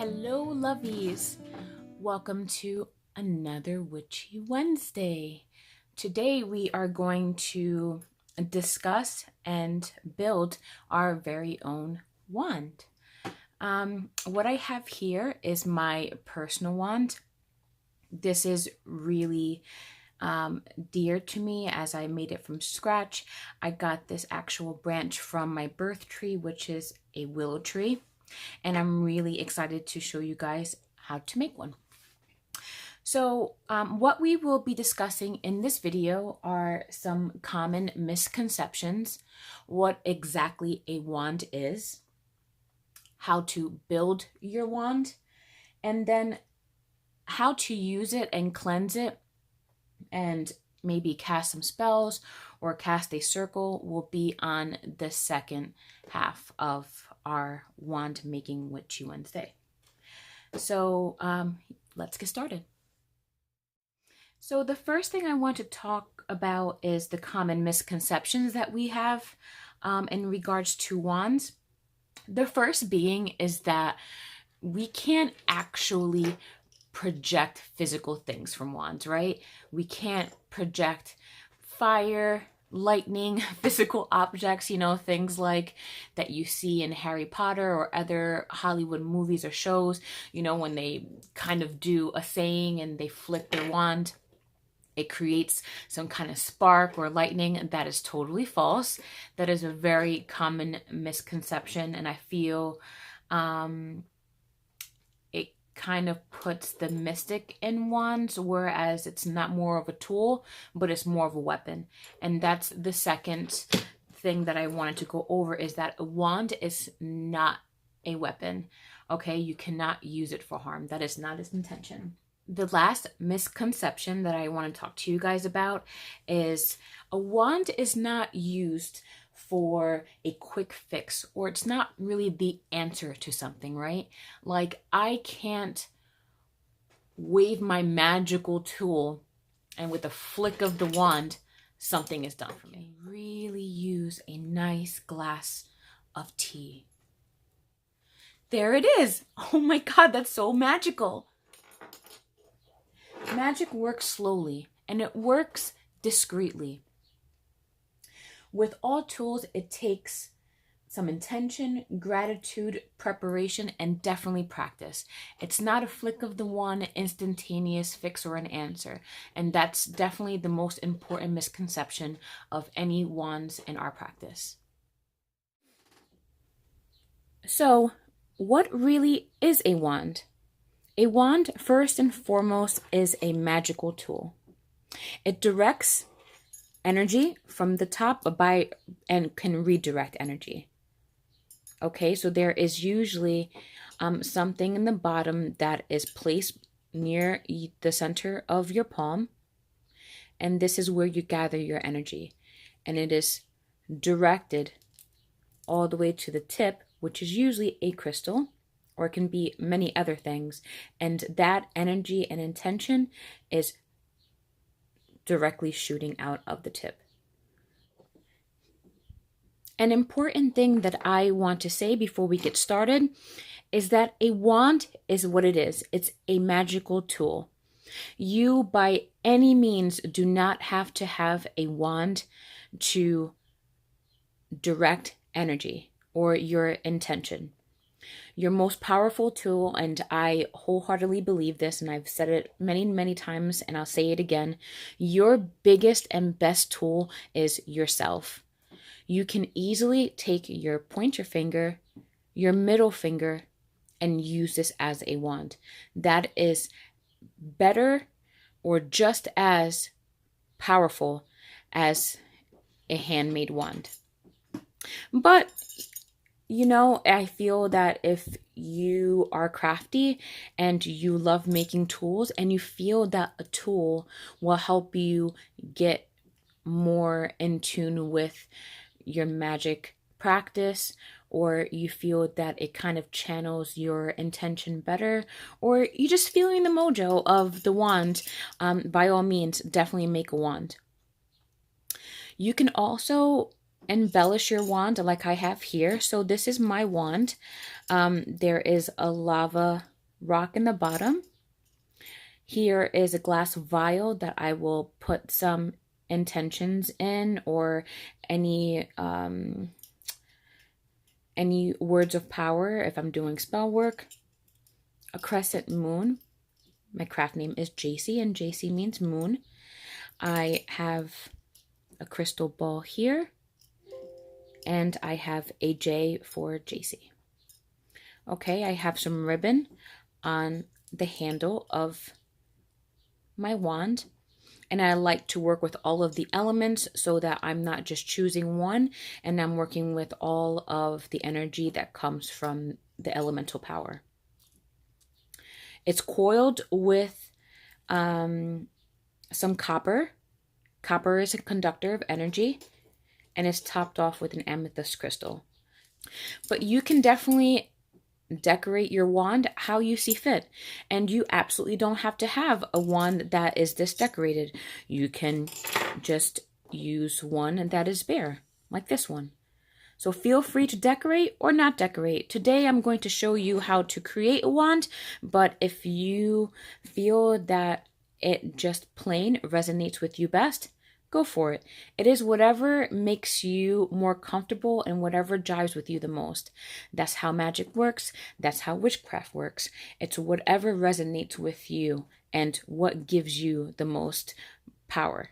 Hello, lovies. Welcome to another Witchy Wednesday. Today we are going to discuss and build our very own wand. What I have here is my personal wand. This is really dear to me as I made it from scratch. I got this actual branch from my birth tree, which is a willow tree. And I'm really excited to show you guys how to make one. So what we will be discussing in this video are some common misconceptions, what exactly a wand is, how to build your wand, and then how to use it and cleanse it and maybe cast some spells or cast a circle will be on the second half of our wand making Witchy Wednesday. So let's get started. So the first thing I want to talk about is the common misconceptions that we have in regards to wands. The first being is that we can't actually project physical things from wands, right? We can't project fire, lightning, physical objects, things like that you see in Harry Potter or other Hollywood movies or shows, when they kind of do a saying and they flick their wand, it creates some kind of spark or lightning. That is totally false. That is a very common misconception, and I feel it kind of puts the mystic in wands, whereas it's not more of a tool, but it's more of a weapon. And that's the second thing that I wanted to go over, is that a wand is not a weapon. Okay, you cannot use it for harm. That is not its intention. The last misconception that I want to talk to you guys about is a wand is not used for a quick fix, or it's not really the answer to something, right? Like, I can't wave my magical tool and with a flick of the wand, something is done for me. Really use a nice glass of tea. There it is. Oh my God, that's so magical. Magic works slowly and it works discreetly. With all tools, it takes some intention, gratitude, preparation, and definitely practice. It's not a flick of the wand, instantaneous fix or an answer. And that's definitely the most important misconception of any wands in our practice. So, what really is a wand? A wand, first and foremost, is a magical tool. It directs energy from the top and can redirect energy. Okay, so there is usually something in the bottom that is placed near the center of your palm, and this is where you gather your energy, and it is directed all the way to the tip, which is usually a crystal, or it can be many other things, and that energy and intention is directly shooting out of the tip. An important thing that I want to say before we get started is that a wand is what it is. It's a magical tool. You, by any means, do not have to have a wand to direct energy or your intention. Your most powerful tool, and I wholeheartedly believe this, and I've said it many, many times, and I'll say it again, your biggest and best tool is yourself. You can easily take your pointer finger, your middle finger, and use this as a wand. That is better or just as powerful as a handmade wand. But I feel that if you are crafty and you love making tools and you feel that a tool will help you get more in tune with your magic practice, or you feel that it kind of channels your intention better, or you just feeling the mojo of the wand, by all means, definitely make a wand. You can also embellish your wand like I have here. So this is my wand. There is a lava rock in the bottom. Here is a glass vial that I will put some intentions in, or any words of power if I'm doing spell work. A crescent moon. My craft name is JC, and JC means moon. I have a crystal ball here, and I have a J for JC. Okay, I have some ribbon on the handle of my wand, and I like to work with all of the elements so that I'm not just choosing one, and I'm working with all of the energy that comes from the elemental power. It's coiled with some copper. Copper is a conductor of energy, and it's topped off with an amethyst crystal. But you can definitely decorate your wand how you see fit, and you absolutely don't have to have a wand that is this decorated. You can just use one that is bare, like this one. So feel free to decorate or not decorate. Today I'm going to show you how to create a wand, but if you feel that it just plain resonates with you best, go for it. It is whatever makes you more comfortable and whatever jives with you the most. That's how magic works. That's how witchcraft works. It's whatever resonates with you and what gives you the most power.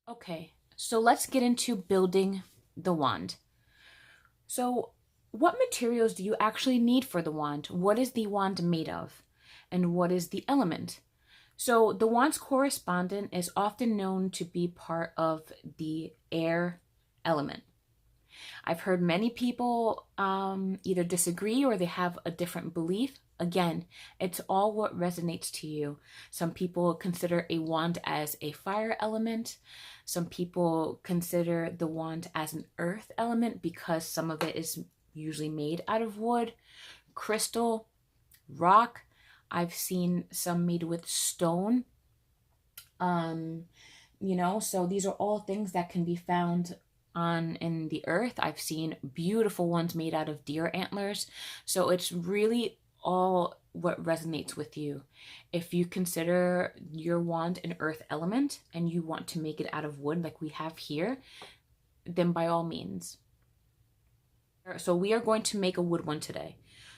Okay, so let's get into building the wand. So what materials do you actually need for the wand? What is the wand made of? And what is the element? So the wand's correspondent is often known to be part of the air element. I've heard many people either disagree or they have a different belief. Again, it's all what resonates to you. Some people consider a wand as a fire element. Some people consider the wand as an earth element because some of it is usually made out of wood, crystal, rock. I've seen some made with stone. So these are all things that can be found in the earth. I've seen beautiful ones made out of deer antlers. So it's really all what resonates with you. If you consider your wand an earth element and you want to make it out of wood like we have here, then by all means. So we are going to make a wood one today.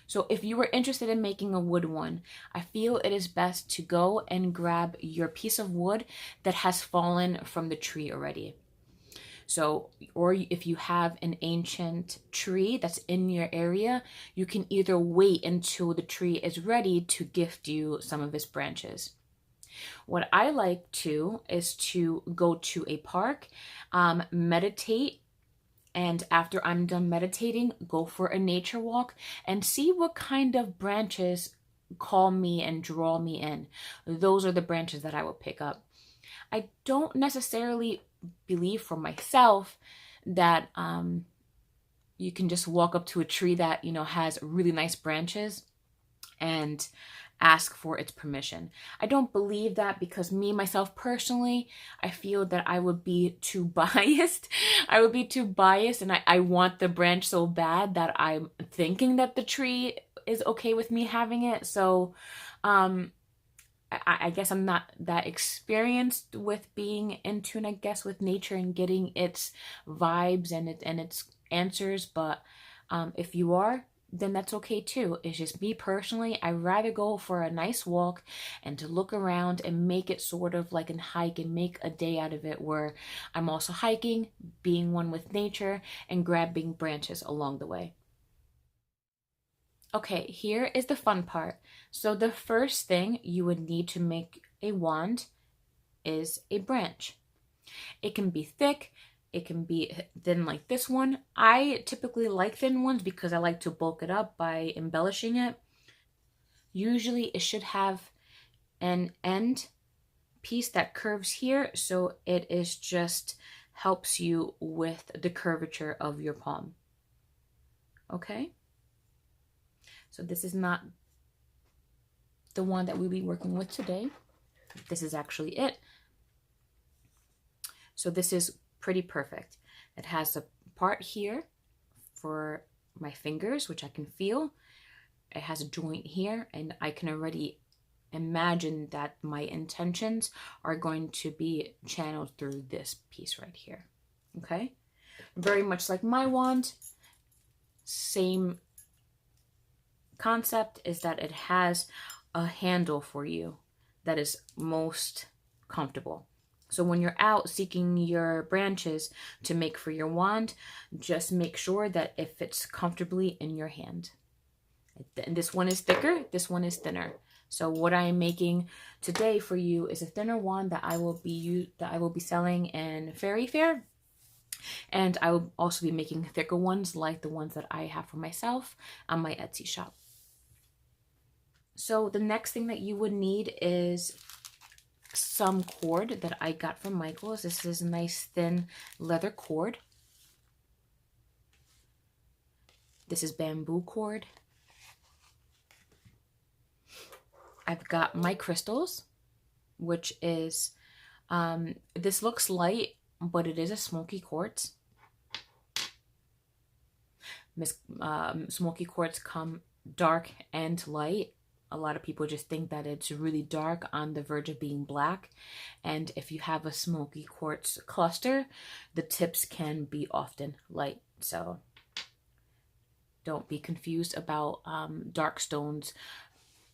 So if you were interested in making a wood one, I feel it is best to go and grab your piece of wood that has fallen from the tree already. So, or if you have an ancient tree that's in your area, you can either wait until the tree is ready to gift you some of its branches. What I like to is to go to a park, meditate, and after I'm done meditating, go for a nature walk and see what kind of branches call me and draw me in. Those are the branches that I will pick up. I don't necessarily believe for myself that you can just walk up to a tree that, has really nice branches and ask for its permission. I don't believe that because myself personally, I feel that I would be too biased. I would be too biased, and I want the branch so bad that I'm thinking that the tree is okay with me having it. So I guess I'm not that experienced with being in tune, I guess, with nature and getting its vibes and its answers. But if you are, then that's okay too. It's just me personally, I'd rather go for a nice walk and to look around and make it sort of like a hike and make a day out of it where I'm also hiking, being one with nature, and grabbing branches along the way. Okay, here is the fun part. So the first thing you would need to make a wand is a branch. It can be thick, it can be thin like this one. I typically like thin ones because I like to bulk it up by embellishing it. Usually it should have an end piece that curves here, so it is just helps you with the curvature of your palm. Okay? So this is not the one that we'll be working with today. This is actually it. So this is pretty perfect. It has a part here for my fingers, which I can feel. it has a joint here, and I can already imagine that my intentions are going to be channeled through this piece right here. Okay, very much like my wand, same concept is that it has a handle for you that is most comfortable. So when you're out seeking your branches to make for your wand, just make sure that it fits comfortably in your hand. And this one is thicker, this one is thinner. So what I am making today for you is a thinner wand that I will be selling in Fairy Fair. And I will also be making thicker ones like the ones that I have for myself on my Etsy shop. So the next thing that you would need is some cord that I got from Michael's. This is a nice thin leather cord. This is bamboo cord. I've got my crystals, which is, this looks light, but it is a smoky quartz. Smoky quartz come dark and light. A lot of people just think that it's really dark on the verge of being black. And if you have a smoky quartz cluster, the tips can be often light. So don't be confused about dark stones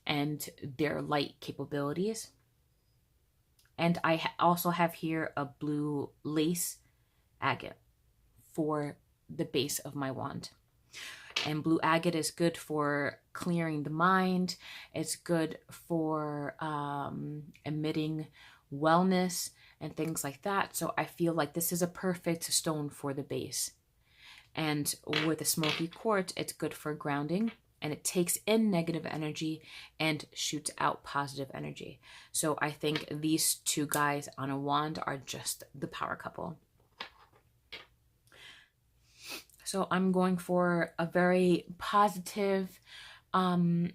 and their light capabilities. And I also have here a blue lace agate for the base of my wand. And blue agate is good for clearing the mind. It's good for emitting wellness and things like that. So I feel like this is a perfect stone for the base. And with a smoky quartz, it's good for grounding, and it takes in negative energy and shoots out positive energy. So I think these two guys on a wand are just the power couple. So I'm going for a very positive wellness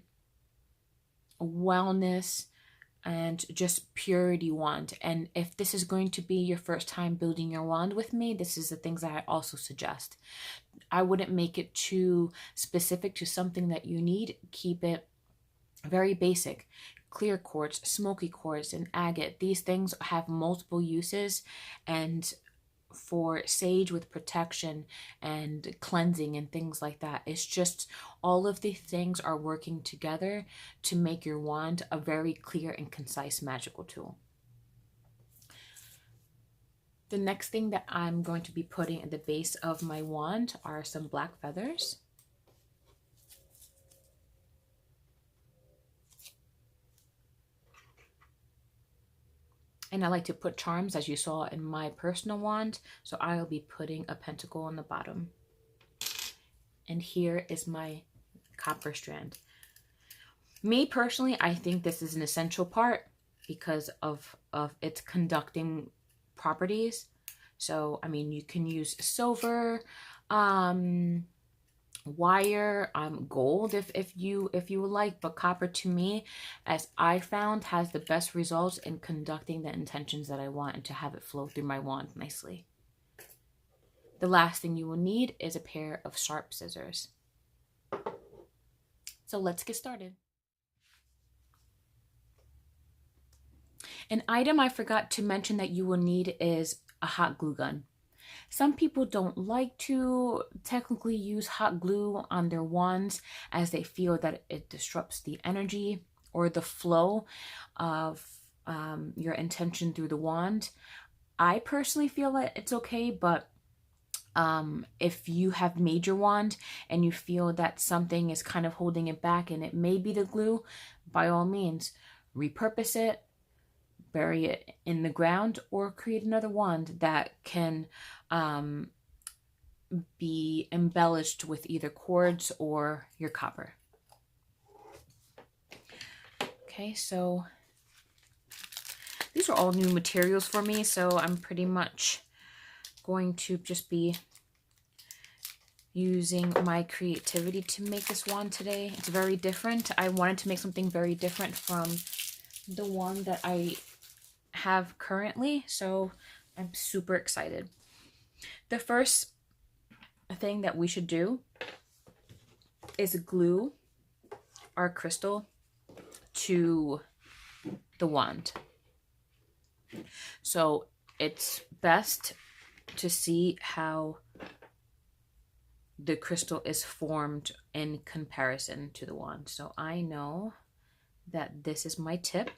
and just purity wand. And if this is going to be your first time building your wand with me, this is the things that I also suggest. I wouldn't make it too specific to something that you need. Keep it very basic. Clear quartz, smoky quartz, and agate. These things have multiple uses, and for sage with protection and cleansing and things like that, it's just all of these things are working together to make your wand a very clear and concise magical tool. The next thing that I'm going to be putting at the base of my wand are some black feathers. And I like to put charms, as you saw in my personal wand. So I'll be putting a pentacle on the bottom. And here is my copper strand. Me personally, I think this is an essential part because of its conducting properties. So, I mean, you can use silver, wire, gold if you would like, but copper, to me, as I found, has the best results in conducting the intentions that I want and to have it flow through my wand nicely. The last thing you will need is a pair of sharp scissors. So let's get started. An item I forgot to mention that you will need is a hot glue gun. Some people don't like to technically use hot glue on their wands as they feel that it disrupts the energy or the flow of your intention through the wand. I personally feel that it's okay, but if you have made your wand and you feel that something is kind of holding it back and it may be the glue, by all means, repurpose it, bury it in the ground, or create another wand that can be embellished with either cords or your copper. Okay, so these are all new materials for me, so I'm pretty much going to just be using my creativity to make this wand today. It's very different. I wanted to make something very different from the one that I have currently, so I'm super excited. The first thing that we should do is glue our crystal to the wand. So it's best to see how the crystal is formed in comparison to the wand. So I know that this is my tip,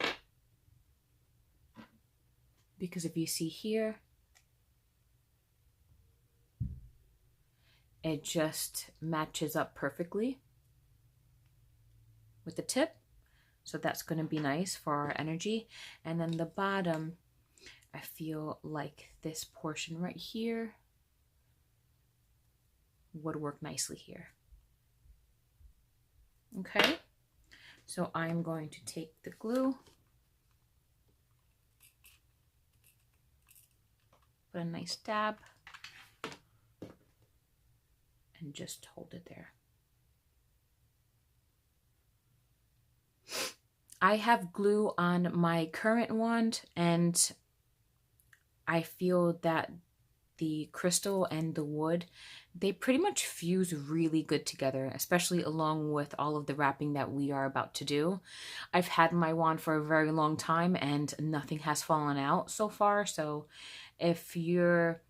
because if you see here, it just matches up perfectly with the tip. So that's going to be nice for our energy. And then the bottom, I feel like this portion right here would work nicely here. Okay, so I'm going to take the glue, put a nice dab, and just hold it there. I have glue on my current wand, and I feel that the crystal and the wood, they pretty much fuse really good together, especially along with all of the wrapping that we are about to do. I've had my wand for a very long time and nothing has fallen out so far. So if you're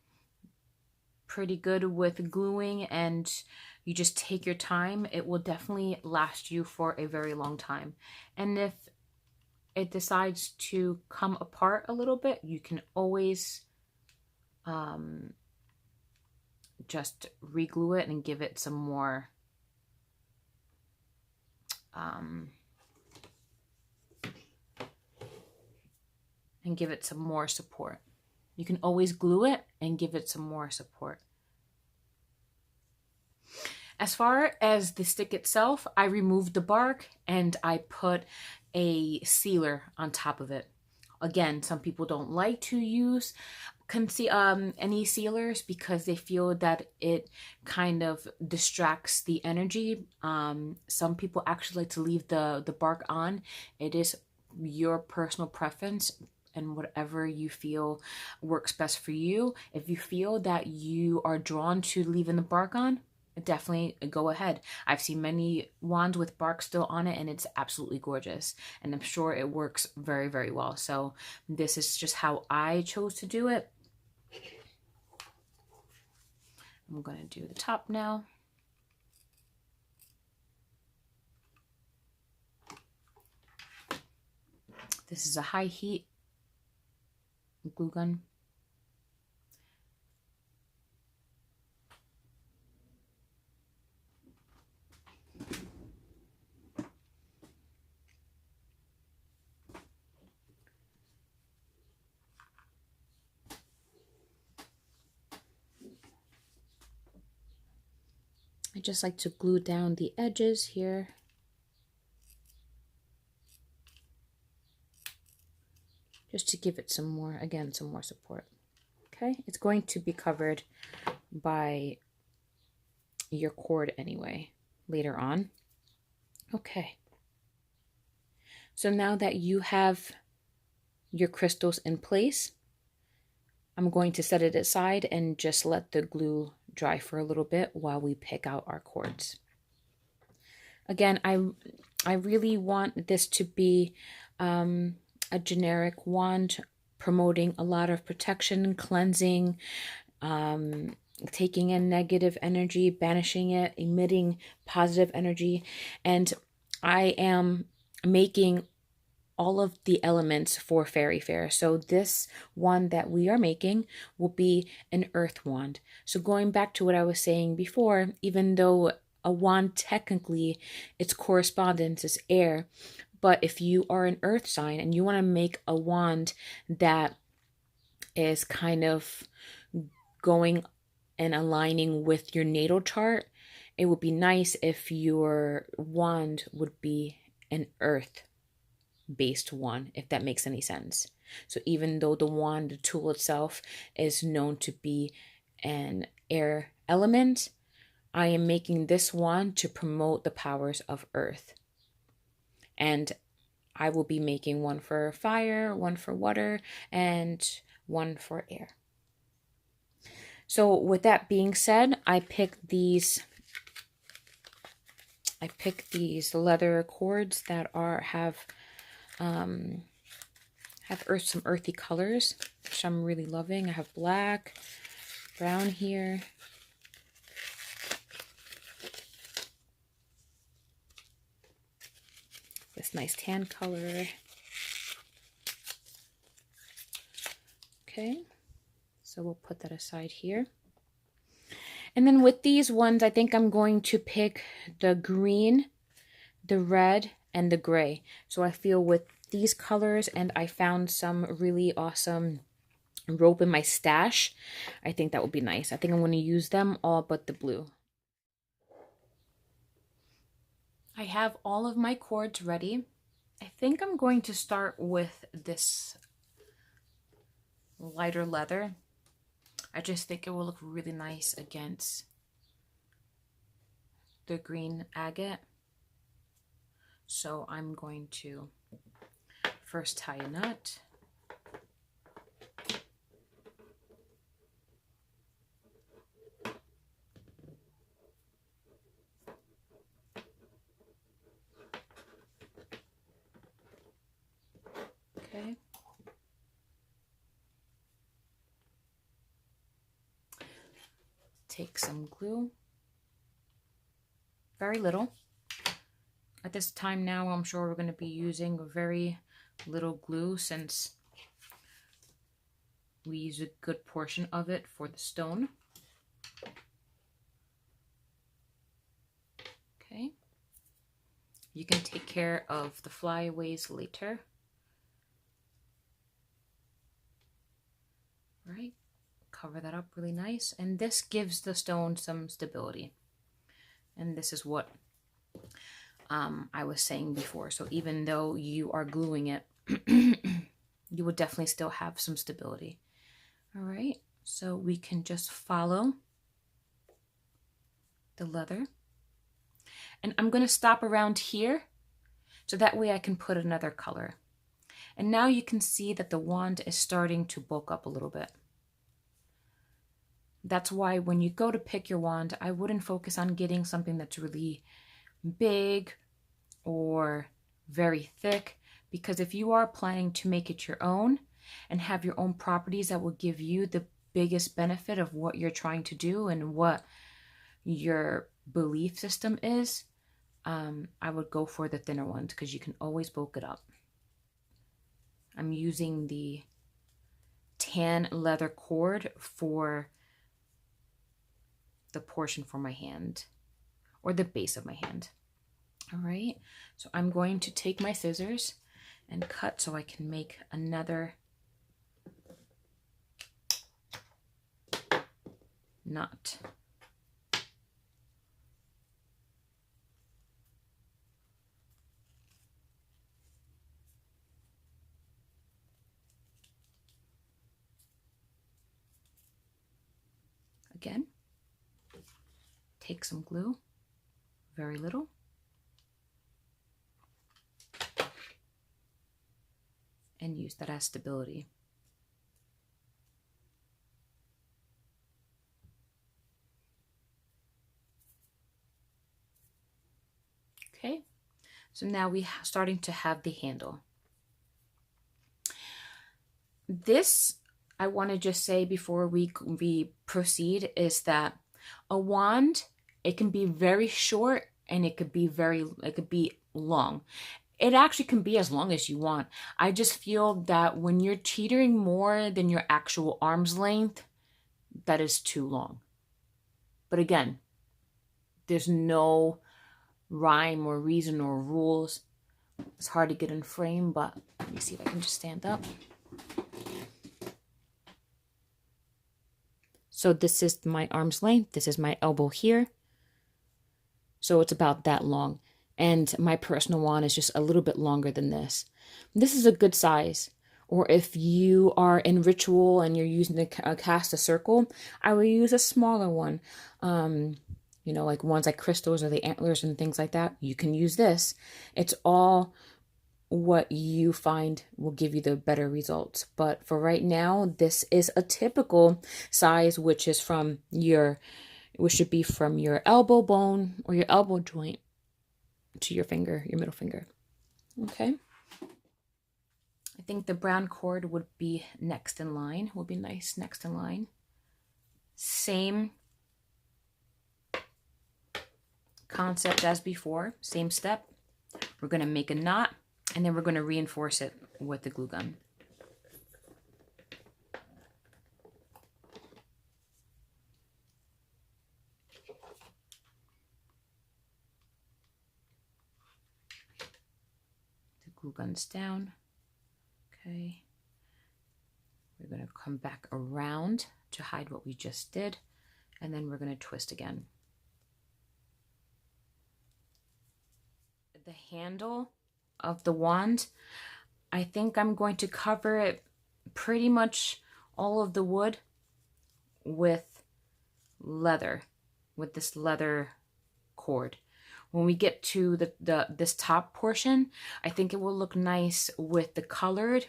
pretty good with gluing and you just take your time, it will definitely last you for a very long time. And if it decides to come apart a little bit, you can always just re-glue it and give it some more support. You can always glue it and give it some more support. As far as the stick itself, I removed the bark and I put a sealer on top of it. Again, some people don't like to use any sealers because they feel that it kind of distracts the energy. Some people actually like to leave the bark on. It is your personal preference and whatever you feel works best for you. If you feel that you are drawn to leaving the bark on, definitely go ahead. I've seen many wands with bark still on it and it's absolutely gorgeous, and I'm sure it works very, very well. So this is just how I chose to do it. I'm going to do the top now. This is a high heat glue gun. I just like to glue down the edges here. Just to give it some more support. Okay, it's going to be covered by your cord anyway, later on. Okay. So now that you have your crystals in place, I'm going to set it aside and just let the glue dry for a little bit while we pick out our cords. Again, I really want this to be a generic wand promoting a lot of protection, cleansing, taking in negative energy, banishing it, emitting positive energy. And I am making all of the elements for Fairy Fair. So this wand that we are making will be an earth wand. So going back to what I was saying before, even though a wand technically its correspondence is air, but if you are an earth sign and you want to make a wand that is kind of going and aligning with your natal chart, it would be nice if your wand would be an earth based one, if that makes any sense. So even though the wand, the tool itself, is known to be an air element, I am making this wand to promote the powers of earth. And I will be making one for fire, one for water, and one for air. So with that being said, I picked these I picked these leather cords that have some earthy colors, which I'm really loving. I have black, brown here. This nice tan color. Okay, so we'll put that aside here. And then with these ones, I think I'm going to pick the green, the red, and the gray. So I feel with these colors, and I found some really awesome rope in my stash, I think that would be nice. I think I'm going to use them all but the blue. I have all of my cords ready. I think I'm going to start with this lighter leather. I just think it will look really nice against the green agate. So I'm going to first tie a knot. Okay. Take some glue. Very little. At this time now, I'm sure we're going to be using very little glue since we use a good portion of it for the stone. Okay. You can take care of the flyaways later. Right. Cover that up really nice. And this gives the stone some stability. And this is what I was saying before. So even though you are gluing it, you will definitely still have some stability. All right, so we can just follow the leather. And I'm going to stop around here so that way I can put another color. And now you can see that the wand is starting to bulk up a little bit. That's why when you go to pick your wand, I wouldn't focus on getting something that's really big or very thick, because if you are planning to make it your own and have your own properties that will give you the biggest benefit of what you're trying to do and what your belief system is, I would go for the thinner ones because you can always bulk it up. I'm using the tan leather cord for the portion for my hand, or the base of my hand. All right, so I'm going to take my scissors and cut so I can make another knot. Again, take some glue, very little. And use that as stability. Okay, so now we are starting to have the handle. This, I want to just say before we proceed, is that a wand, it can be very short and it could be long. It actually can be as long as you want. I just feel that when you're teetering more than your actual arm's length, that is too long. But again, there's no rhyme or reason or rules. It's hard to get in frame, but let me see if I can just stand up. So this is my arm's length. This is my elbow here. So it's about that long. And my personal wand is just a little bit longer than this. This is a good size. Or if you are in ritual and you're using to cast a circle, I will use a smaller one. You know, like ones like crystals or the antlers and things like that. You can use this. It's all what you find will give you the better results. But for right now, this is a typical size, which should be from your elbow bone or your elbow joint to your finger, your middle finger. Okay. I think the brown cord would be next in line, would be nice next in line. Same concept as before, same step. We're going to make a knot, and then we're going to reinforce it with the glue gun. The glue gun's down. Okay. We're going to come back around to hide what we just did, and then we're going to twist again. The handle of the wand, I think I'm going to cover it pretty much all of the wood with leather, with this leather cord. When we get to this top portion, I think it will look nice with the colored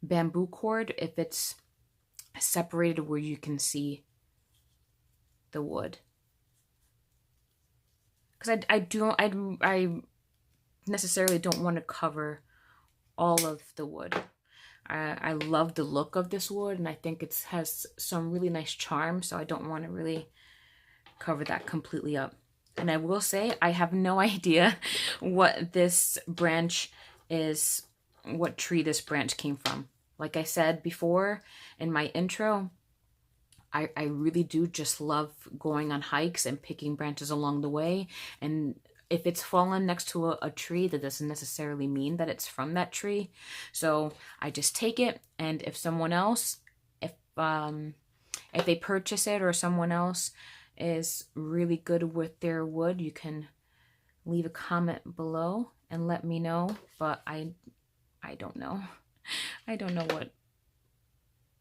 bamboo cord if it's separated where you can see the wood. Because I necessarily don't want to cover all of the wood. I love the look of this wood, and I think it has some really nice charm, so I don't want to really cover that completely up. And I will say, I have no idea what this branch is, what tree this branch came from. Like I said before in my intro, I really do just love going on hikes and picking branches along the way. And if it's fallen next to a tree, that doesn't necessarily mean that it's from that tree. So I just take it, and if someone else, if they purchase it, or someone else is really good with their wood, you can leave a comment below and let me know. But I don't know. I don't know what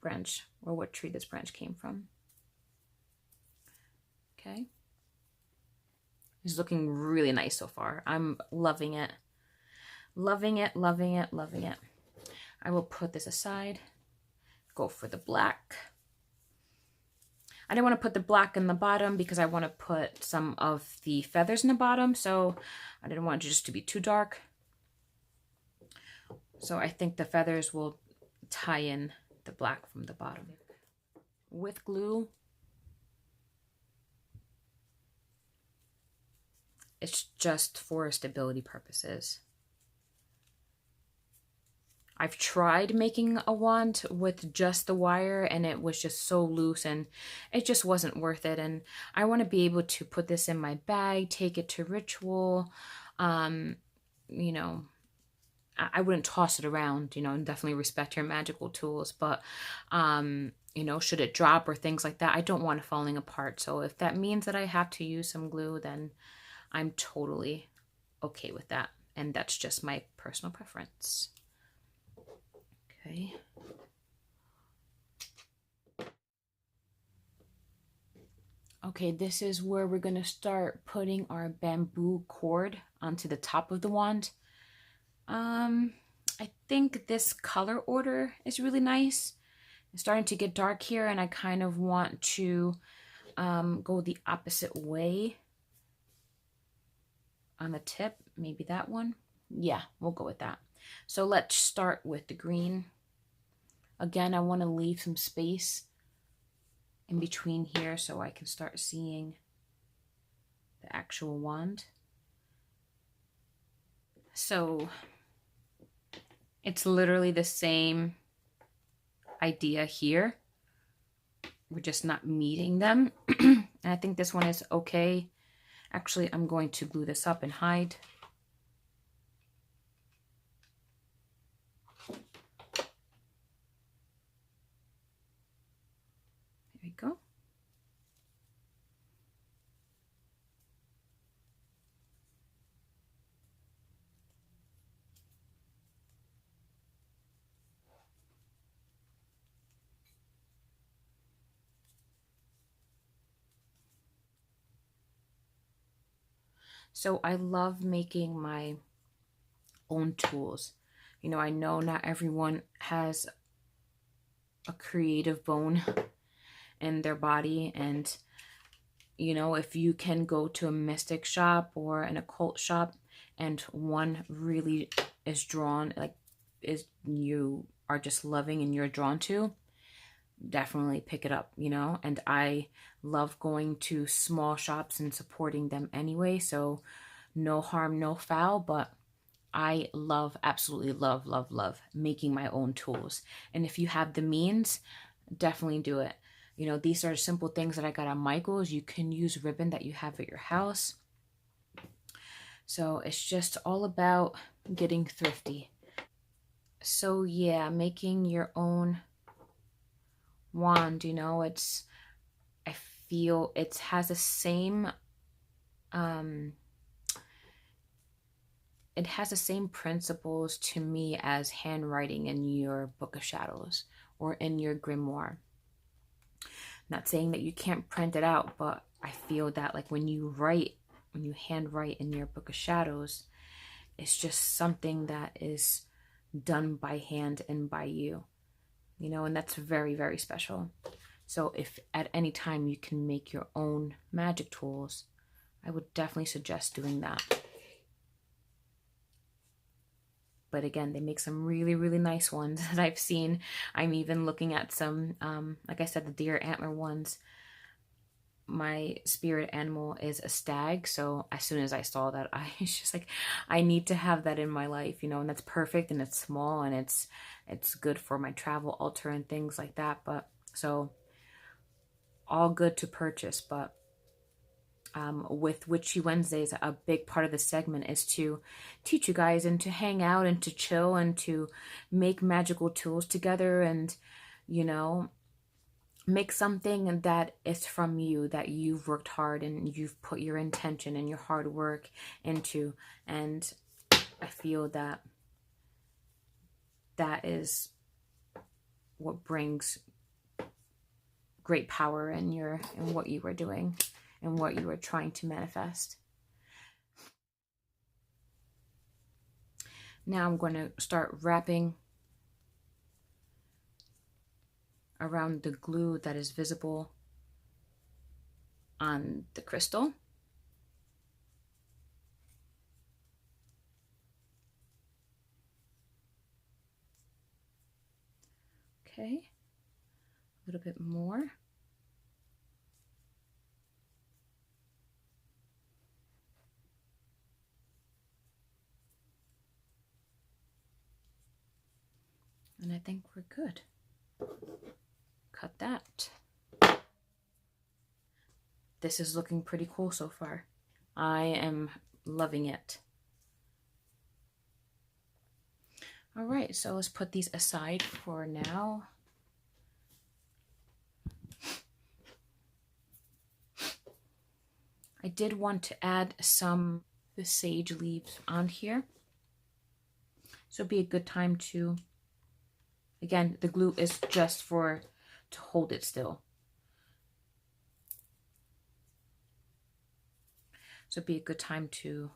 branch or what tree this branch came from. Okay. It's looking really nice so far. I'm loving it. Loving it, loving it, loving it. I will put this aside. Go for the black. I didn't want to put the black in the bottom because I want to put some of the feathers in the bottom. So I didn't want it just to be too dark. So I think the feathers will tie in the black from the bottom. With glue, it's just for stability purposes. I've tried making a wand with just the wire, and it was just so loose, and it just wasn't worth it. And I want to be able to put this in my bag, take it to ritual. You know, I wouldn't toss it around, you know, and definitely respect your magical tools. But, you know, should it drop or things like that, I don't want it falling apart. So if that means that I have to use some glue, then I'm totally okay with that. And that's just my personal preference. Okay. Okay, this is where we're going to start putting our bamboo cord onto the top of the wand. I think this color order is really nice. It's starting to get dark here, and I kind of want to go the opposite way on the tip. Maybe that one. Yeah, we'll go with that. So let's start with the green. Again, I want to leave some space in between here so I can start seeing the actual wand. So it's literally the same idea here. We're just not meeting them. And I think this one is okay. Actually, I'm going to glue this up and hide. There we go. So I love making my own tools. You know, I know not everyone has a creative bone in their body, and You know, if you can go to a mystic shop or an occult shop and one really is drawn, like, is you are just loving and you're drawn to, definitely pick it up, you know. And I love going to small shops and supporting them anyway, so no harm, no foul. But I love, absolutely love, love, love making my own tools. And if you have the means, definitely do it. You know, these are simple things that I got on Michael's. You can use ribbon that you have at your house. So it's just all about getting thrifty. So yeah, making your own wand, you know, I feel it has the same it has the same principles to me as handwriting in your Book of Shadows or in your grimoire. Not saying that you can't print it out, but I feel that, like, when you handwrite in your Book of Shadows, it's just something that is done by hand and by you, you know, and that's very, very special. So if at any time you can make your own magic tools, I would definitely suggest doing that. But again, they make some really, really nice ones that I've seen. I'm even looking at some, like I said, the deer antler ones. My spirit animal is a stag, so as soon as I saw that, I was just like, I need to have that in my life, you know. And that's perfect, and it's small, and it's good for my travel altar and things like that. But so all good to purchase. But with Witchy Wednesdays, a big part of the segment is to teach you guys and to hang out and to chill and to make magical tools together, and, you know, make something that is from you, that you've worked hard and you've put your intention and your hard work into. And I feel that that is what brings great power in what you were doing and what you were trying to manifest. Now I'm going to start wrapping around the glue that is visible on the crystal. Okay, a little bit more. And I think we're good. Cut that. This is looking pretty cool so far. I am loving it. All right, so let's put these aside for now. I did want to add some the sage leaves on here. So it'd be a good time to, again, the glue is just to hold it still. So it'd be a good time to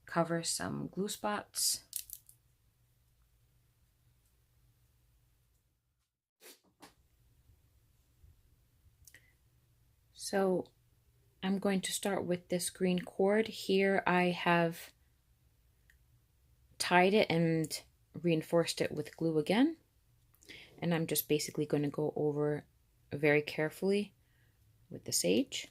cover some glue spots. So I'm going to start with this green cord. Here I have tied it and reinforced it with glue again. And I'm just basically going to go over very carefully with the sage.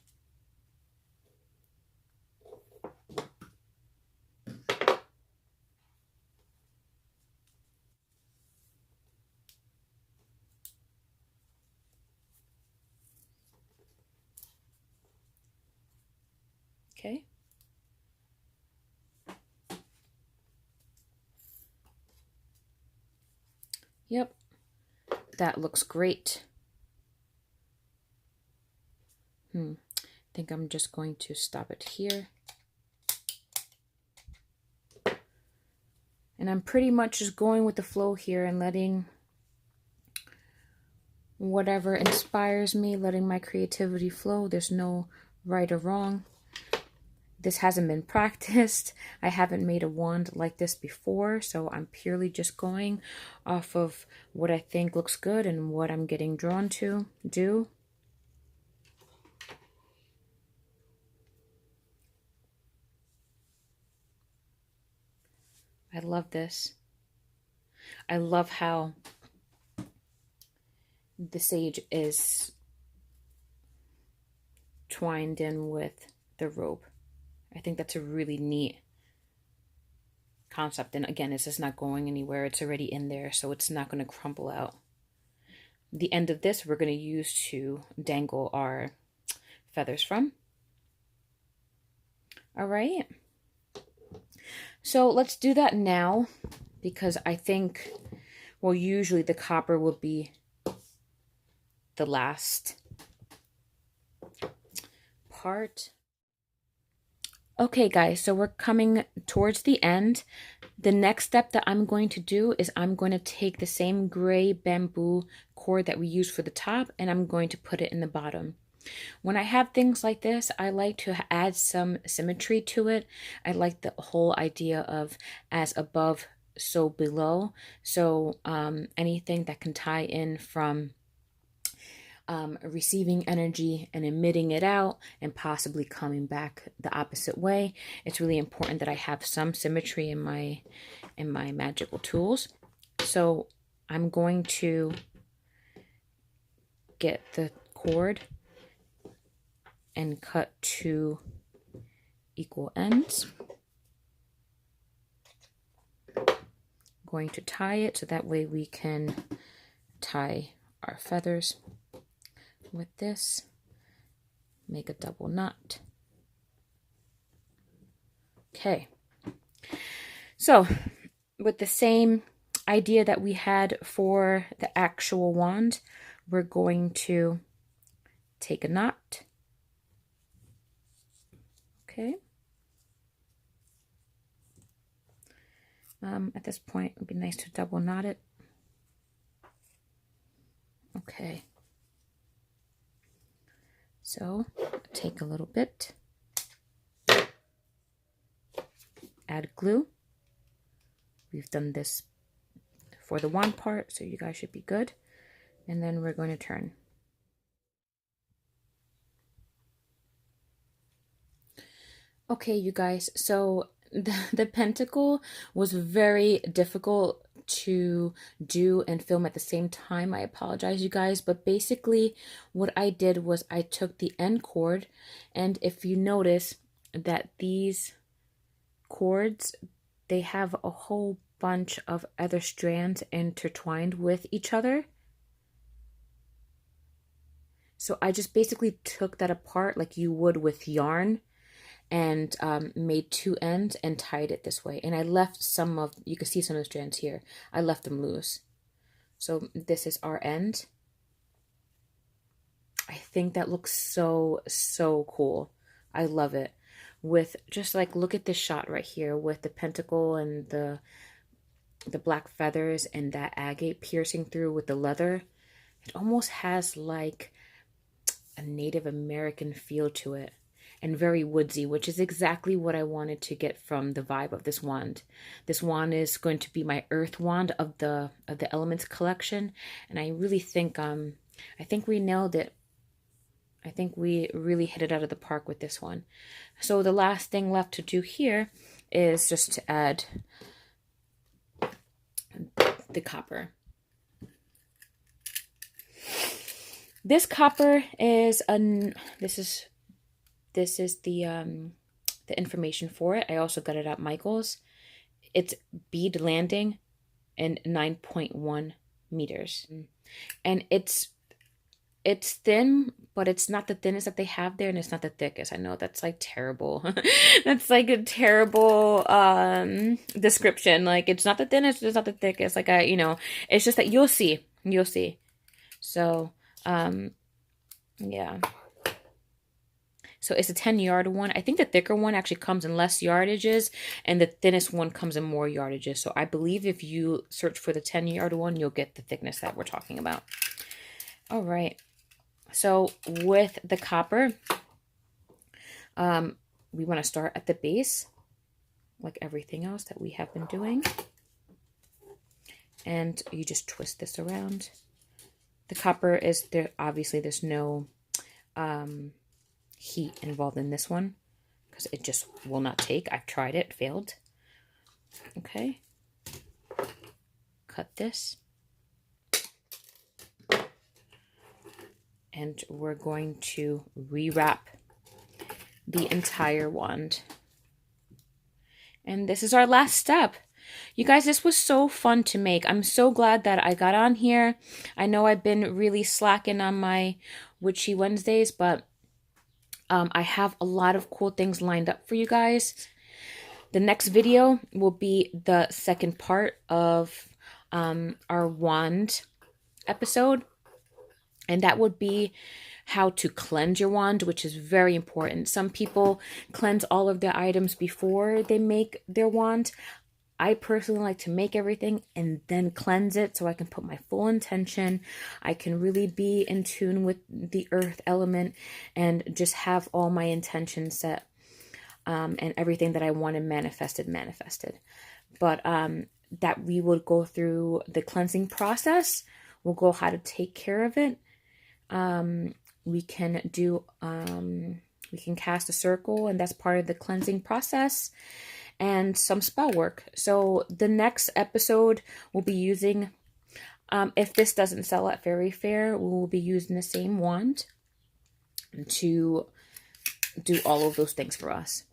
Okay. Yep, that looks great. I think I'm just going to stop it here. And I'm pretty much just going with the flow here and letting whatever inspires me, letting my creativity flow. There's no right or wrong. This hasn't been practiced. I haven't made a wand like this before, so I'm purely just going off of what I think looks good and what I'm getting drawn to do. I love this. I love how the sage is twined in with the rope. I think that's a really neat concept. And again, it's just not going anywhere. It's already in there, so it's not going to crumple out. The end of this we're going to use to dangle our feathers from. All right. So let's do that now, because I think, well, usually the copper will be the last part. Okay, guys, so we're coming towards the end. The next step that I'm going to do is I'm going to take the same gray bamboo cord that we used for the top, and I'm going to put it in the bottom. When I have things like this, I like to add some symmetry to it. I like the whole idea of as above, so below. So anything that can tie in from receiving energy and emitting it out and possibly coming back the opposite way. It's really important that I have some symmetry in my magical tools. So I'm going to get the cord and cut 2 equal ends. I'm going to tie it so that way we can tie our feathers with this. Make a double knot. Okay, so with the same idea that we had for the actual wand, we're going to take a knot. Okay. At this point, it would be nice to double knot it. Okay. So take a little bit, add glue. We've done this for the wand part, so you guys should be good. And then we're going to turn. Okay, you guys, so the pentacle was very difficult to do and film at the same time. I apologize, you guys, but basically what I did was I took the end cord, and if you notice that these cords, they have a whole bunch of other strands intertwined with each other. So I just basically took that apart like you would with yarn, and made 2 ends and tied it this way. And I left some of, you can see some of the strands here, I left them loose. So this is our end. I think that looks so, so cool. I love it. With just like, look at this shot right here with the pentacle and the black feathers and that agate piercing through with the leather. It almost has like a Native American feel to it, and very woodsy, which is exactly what I wanted to get from the vibe of this wand. This wand is going to be my earth wand of the elements collection, and I really think I think we nailed it. I think we really hit it out of the park with this one. So the last thing left to do here is just to add the copper. This copper is this is the information for it. I also got it at Michael's. It's bead landing and 9.1 meters. And it's thin, but it's not the thinnest that they have there, and it's not the thickest. I know that's like terrible. That's like a terrible description. Like, it's not the thinnest, it's not the thickest. Like, it's just that you'll see. You'll see. So, yeah. So it's a 10-yard one. I think the thicker one actually comes in less yardages, and the thinnest one comes in more yardages. So I believe if you search for the 10-yard one, you'll get the thickness that we're talking about. All right. So with the copper, we want to start at the base, like everything else that we have been doing. And you just twist this around. The copper is there. Obviously, there's no heat involved in this one because it just will not take. I've tried it, failed. Okay. Cut this. And we're going to rewrap the entire wand. And this is our last step. You guys, this was so fun to make. I'm so glad that I got on here. I know I've been really slacking on my Witchy Wednesdays, but I have a lot of cool things lined up for you guys. The next video will be the second part of our wand episode. And that would be how to cleanse your wand, which is very important. Some people cleanse all of their items before they make their wand. I personally like to make everything and then cleanse it so I can put my full intention. I can really be in tune with the earth element and just have all my intentions set and everything that I wanted manifested. But that we would go through the cleansing process. We'll go how to take care of it. We can do, we can cast a circle, and that's part of the cleansing process, and some spell work. So the next episode we'll be using, if this doesn't sell at Fairy Fair, we will be using the same wand to do all of those things for us.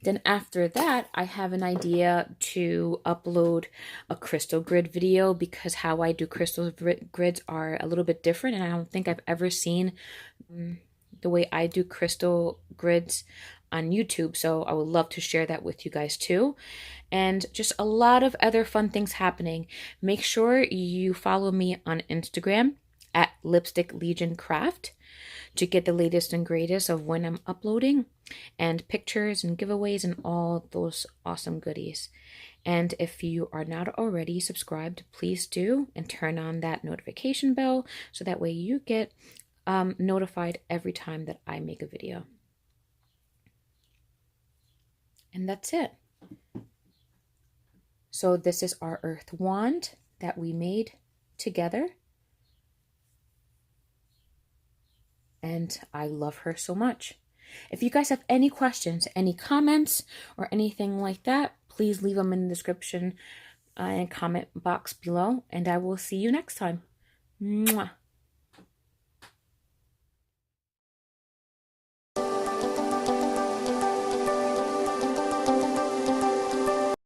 Then after that, I have an idea to upload a crystal grid video, because how I do crystal grids are a little bit different, and I don't think I've ever seen the way I do crystal grids on YouTube. So I would love to share that with you guys too. And just a lot of other fun things happening. Make sure you follow me on Instagram at Lipstick Legion Craft to get the latest and greatest of when I'm uploading, and pictures and giveaways and all those awesome goodies. And if you are not already subscribed, please do, and turn on that notification bell so that way you get notified every time that I make a video. And that's it. So this is our earth wand that we made together. And I love her so much. If you guys have any questions, any comments, or anything like that, please leave them in the description and comment box below. And I will see you next time. Mwah.